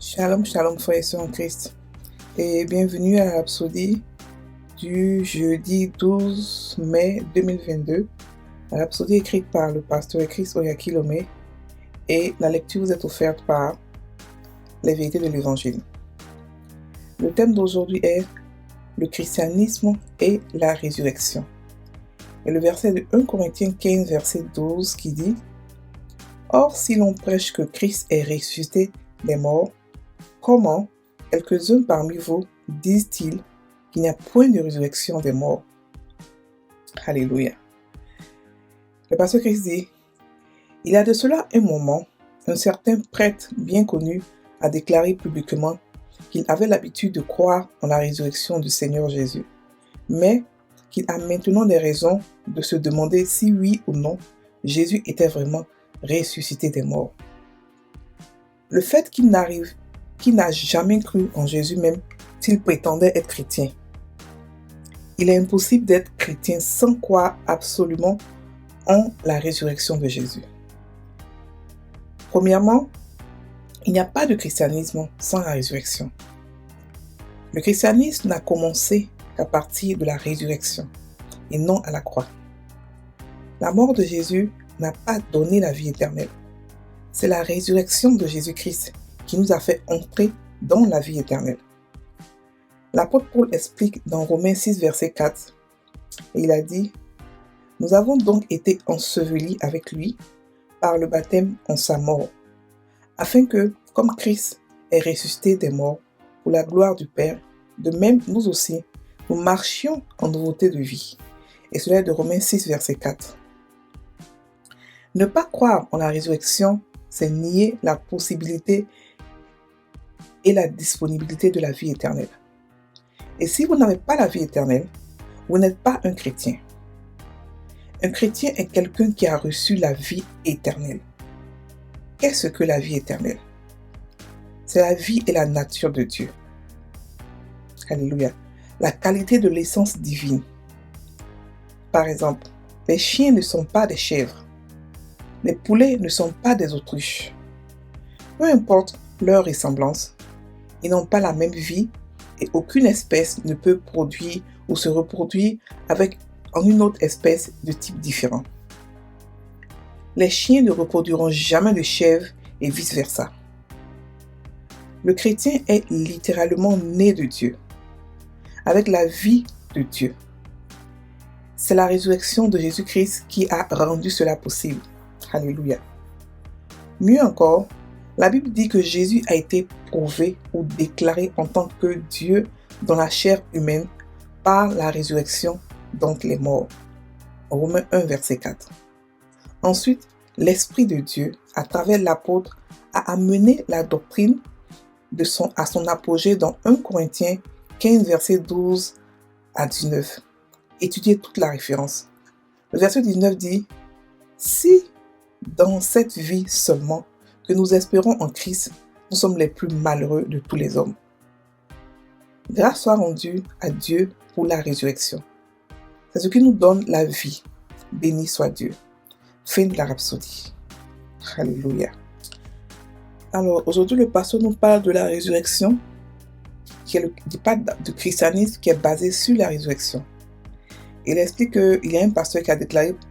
Shalom, shalom, frères et sœurs en Christ, et bienvenue à la Rhapsodie du jeudi 12 mai 2022. La Rhapsodie écrite par le pasteur Chris Oyakilome, et la lecture vous est offerte par les vérités de l'Évangile. Le thème d'aujourd'hui est le christianisme et la résurrection. Et le verset de 1 Corinthiens 15, verset 12 qui dit « Or, si l'on prêche que Christ est ressuscité des morts, comment quelques-uns parmi vous disent-ils qu'il n'y a point de résurrection des morts ?» Alléluia. Le pasteur Christ dit, il y a de cela un moment, un certain prêtre bien connu a déclaré publiquement qu'il avait l'habitude de croire en la résurrection du Seigneur Jésus, mais qu'il a maintenant des raisons de se demander si oui ou non Jésus était vraiment ressuscité des morts. Le fait qu'il n'a jamais cru en Jésus même s'il prétendait être chrétien. Il est impossible d'être chrétien sans croire absolument en la résurrection de Jésus. Premièrement, il n'y a pas de christianisme sans la résurrection. Le christianisme n'a commencé qu'à partir de la résurrection et non à la croix. La mort de Jésus n'a pas donné la vie éternelle. C'est la résurrection de Jésus-Christ qui nous a fait entrer dans la vie éternelle. L'apôtre Paul explique dans Romains 6, verset 4, et il a dit « Nous avons donc été ensevelis avec lui par le baptême en sa mort, afin que, comme Christ est ressuscité des morts pour la gloire du Père, de même nous aussi, nous marchions en nouveauté de vie. » Et cela est de Romains 6, verset 4. Ne pas croire en la résurrection, c'est nier la possibilité et la disponibilité de la vie éternelle. Et si vous n'avez pas la vie éternelle, vous n'êtes pas un chrétien. Un chrétien est quelqu'un qui a reçu la vie éternelle. Qu'est-ce que la vie éternelle? C'est la vie et la nature de Dieu. Alléluia. La qualité de l'essence divine. Par exemple, les chiens ne sont pas des chèvres. Les poulets ne sont pas des autruches. Peu importe leur ressemblance, ils n'ont pas la même vie et aucune espèce ne peut produire ou se reproduire en une autre espèce de type différent. Les chiens ne reproduiront jamais de chèvres et vice-versa. Le chrétien est littéralement né de Dieu, avec la vie de Dieu. C'est la résurrection de Jésus-Christ qui a rendu cela possible. Alléluia. Mieux encore, la Bible dit que Jésus a été prouvé ou déclaré en tant que Dieu dans la chair humaine par la résurrection d'entre les morts. Romains 1, verset 4. Ensuite, l'Esprit de Dieu, à travers l'apôtre, a amené la doctrine à son apogée dans 1 Corinthiens 15, verset 12 à 19. Étudiez toute la référence. Le verset 19 dit « Si dans cette vie seulement que nous espérons en Christ, nous sommes les plus malheureux de tous les hommes. Grâce soit rendue à Dieu pour la résurrection. C'est ce qui nous donne la vie. Béni soit Dieu. » Fin de la Rhapsodie. Alléluia. Alors, aujourd'hui, le pasteur nous parle de la résurrection, il parle du christianisme qui est basé sur la résurrection. Il explique qu'il y a un pasteur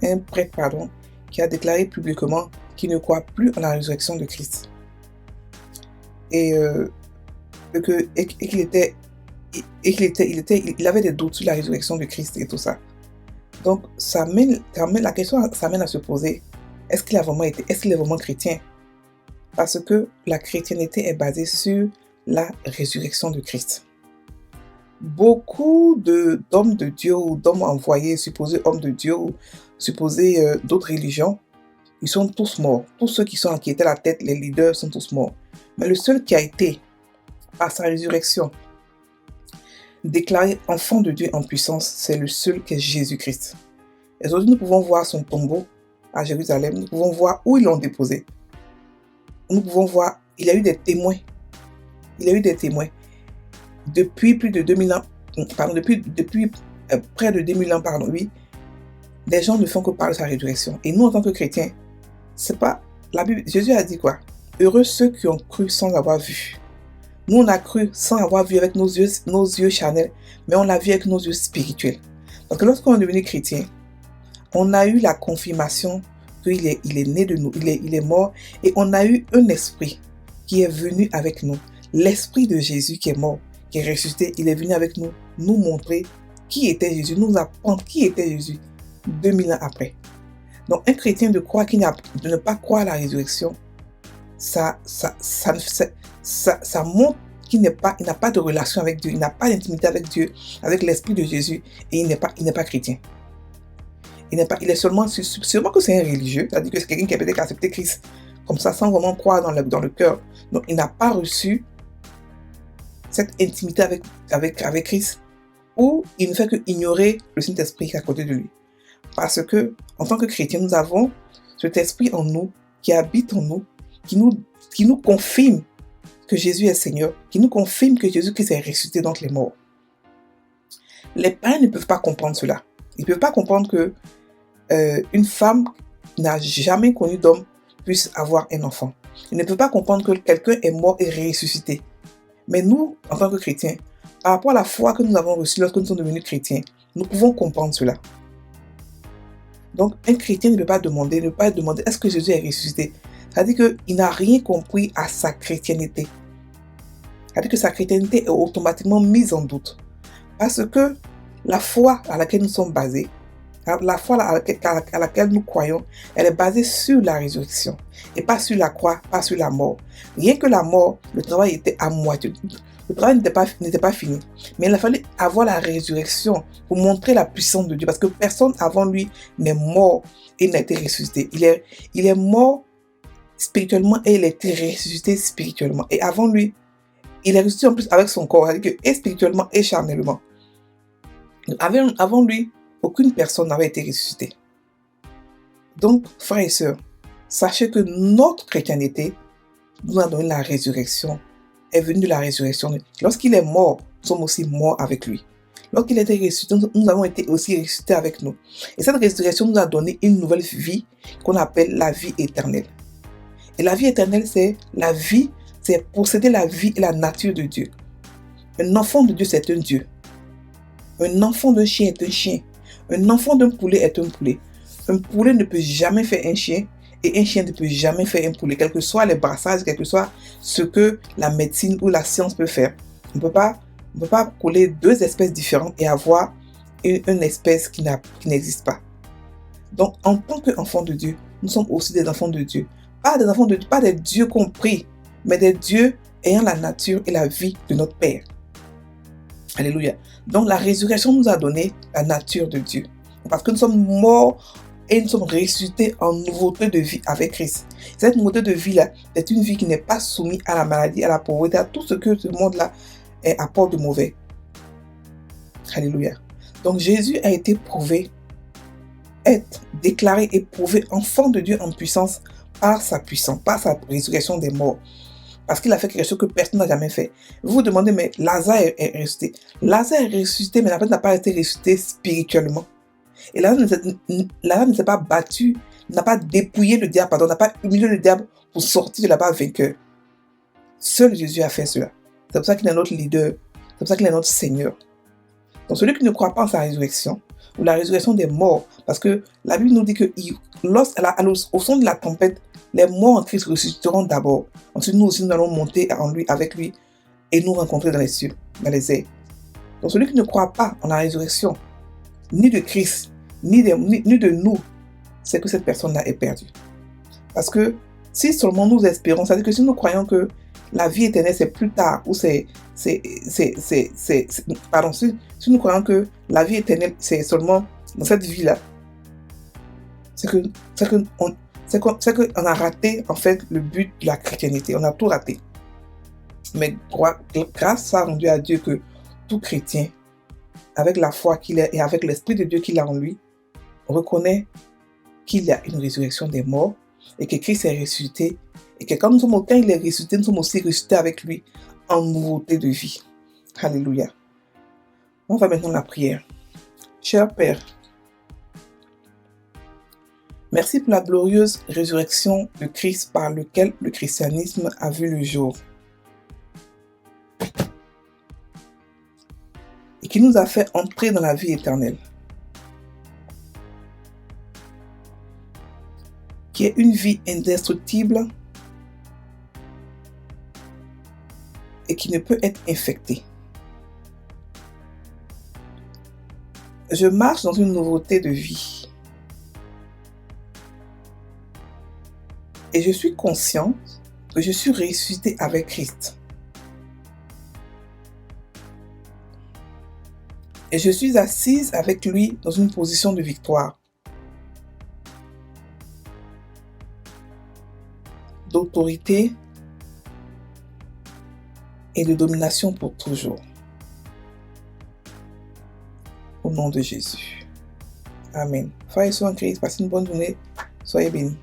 un prêtre, qui a déclaré publiquement qu'il ne croit plus en la résurrection de Christ. Et qu'il avait des doutes sur la résurrection de Christ et tout ça. Donc, la question s'amène à se poser, est-ce qu'il est vraiment chrétien? Parce que la chrétienté est basée sur la résurrection de Christ. Beaucoup d'hommes de Dieu ou d'hommes envoyés, supposés hommes de Dieu ou supposés d'autres religions, ils sont tous morts. Tous ceux qui étaient à la tête, les leaders, sont tous morts. Mais le seul qui a été, par sa résurrection, déclaré enfant de Dieu en puissance, c'est le seul qui est Jésus-Christ. Et aujourd'hui, nous pouvons voir son tombeau à Jérusalem. Nous pouvons voir où ils l'ont déposé. Nous pouvons voir, il y a eu des témoins. Depuis plus de 2000 ans, depuis près de 2000 ans, oui, les gens ne font que parler de sa résurrection. Et nous, en tant que chrétiens, c'est pas la Bible. Jésus a dit quoi? Heureux ceux qui ont cru sans avoir vu. Nous, on a cru sans avoir vu avec nos yeux charnels, mais on l'a vu avec nos yeux spirituels. Parce que lorsqu'on est devenu chrétien, on a eu la confirmation qu'il est né de nous, il est mort, et on a eu un esprit qui est venu avec nous. L'esprit de Jésus qui est mort, qui est ressuscité, il est venu avec nous, nous montrer qui était Jésus, nous apprendre qui était Jésus 2000 ans après. Donc un chrétien de ne pas croire à la résurrection, ça montre qu'il n'a pas de relation avec Dieu, il n'a pas d'intimité avec Dieu, avec l'esprit de Jésus, et il n'est pas chrétien. Il est sûrement que c'est un religieux, c'est-à-dire que c'est quelqu'un qui a peut-être accepté Christ comme ça, sans vraiment croire dans le cœur. Donc, il n'a pas reçu cette intimité avec Christ, ou il ne fait que ignorer le Saint-Esprit qui est à côté de lui. Parce que, en tant que chrétien, nous avons cet esprit en nous, qui habite en nous, qui nous confirme que Jésus est Seigneur, qui nous confirme que Jésus-Christ est ressuscité d'entre les morts. Les païens ne peuvent pas comprendre cela. Ils ne peuvent pas comprendre que une femme qui n'a jamais connu d'homme puisse avoir un enfant. Ils ne peuvent pas comprendre que quelqu'un est mort et ressuscité. Mais nous, en tant que chrétiens, par rapport à la foi que nous avons reçue lorsque nous sommes devenus chrétiens, nous pouvons comprendre cela. Donc, un chrétien ne peut pas demander est-ce que Jésus est ressuscité. C'est-à-dire qu'il n'a rien compris à sa chrétienté. C'est-à-dire que sa chrétienté est automatiquement mise en doute. Parce que la foi à laquelle nous sommes basés, la foi à laquelle nous croyons, elle est basée sur la résurrection et pas sur la croix, pas sur la mort. Rien que la mort, le travail était à moitié. Le travail n'était pas fini. Mais il a fallu avoir la résurrection pour montrer la puissance de Dieu, parce que personne avant lui n'est mort et n'a été ressuscité. Il est mort spirituellement et il a été ressuscité spirituellement. Et avant lui, il est ressuscité en plus avec son corps, c'est-à-dire que et spirituellement et charnellement. Avant lui, aucune personne n'avait été ressuscitée. Donc, frères et sœurs, sachez que notre chrétienté nous a donné la résurrection, est venue de la résurrection. Lorsqu'il est mort, nous sommes aussi morts avec lui. Lorsqu'il a été ressuscité, nous avons été aussi ressuscités avec nous. Et cette résurrection nous a donné une nouvelle vie qu'on appelle la vie éternelle. Et la vie éternelle, c'est posséder la vie et la nature de Dieu. Un enfant de Dieu, c'est un Dieu. Un enfant d'un chien est un chien. Un enfant d'un poulet est un poulet. Un poulet ne peut jamais faire un chien et un chien ne peut jamais faire un poulet, quel que soit les brassages, quel que soit ce que la médecine ou la science peut faire. On ne peut pas coller deux espèces différentes et avoir une espèce qui n'existe pas. Donc, en tant qu'enfants de Dieu, nous sommes aussi des enfants de Dieu. Pas des dieux compris, mais des dieux ayant la nature et la vie de notre Père. Alléluia. Donc la résurrection nous a donné la nature de Dieu. Parce que nous sommes morts et nous sommes ressuscités en nouveauté de vie avec Christ. Cette nouveauté de vie-là est une vie qui n'est pas soumise à la maladie, à la pauvreté, à tout ce que ce monde-là apporte de mauvais. Alléluia. Donc Jésus a été déclaré et prouvé enfant de Dieu en puissance par sa résurrection des morts. Parce qu'il a fait quelque chose que personne n'a jamais fait. Vous vous demandez, mais Lazare est ressuscité. Lazare est ressuscité, mais la personne n'a pas été ressuscité spirituellement. Et Lazare ne s'est pas battu, n'a pas dépouillé le diable, n'a pas humilié le diable pour sortir de là-bas vainqueur. Seul Jésus a fait cela. C'est pour ça qu'il est notre leader. C'est pour ça qu'il est notre Seigneur. Donc celui qui ne croit pas en sa résurrection, ou la résurrection des morts, parce que la Bible nous dit que au son de la tempête, les morts en Christ ressusciteront d'abord. Ensuite, nous aussi, nous allons monter avec lui et nous rencontrer dans les cieux, dans les airs. Donc, celui qui ne croit pas en la résurrection, ni de Christ, ni de nous, c'est que cette personne-là est perdue. Parce que si seulement nous espérons, c'est-à-dire que si nous croyons que la vie éternelle, c'est plus tard, ou si nous croyons que la vie éternelle, c'est seulement dans cette vie-là, c'est qu'on a raté, en fait, le but de la chrétienté. On a tout raté. Mais grâce soit rendue à Dieu que tout chrétien, avec la foi qu'il a et avec l'Esprit de Dieu qu'il a en lui, reconnaît qu'il y a une résurrection des morts et que Christ est ressuscité. Et que quand il est ressuscité, nous sommes aussi ressuscités avec lui en nouveauté de vie. Alléluia. On va maintenant à la prière. Cher Père, merci pour la glorieuse résurrection de Christ par lequel le christianisme a vu le jour. qui nous a fait entrer dans la vie éternelle, qui est une vie indestructible et qui ne peut être infectée. Je marche dans une nouveauté de vie. Et je suis consciente que je suis ressuscité avec Christ. Et je suis assise avec lui dans une position de victoire, d'autorité et de domination pour toujours. Au nom de Jésus. Amen. Frères et sœurs en Christ, passez une bonne journée. Soyez bénis.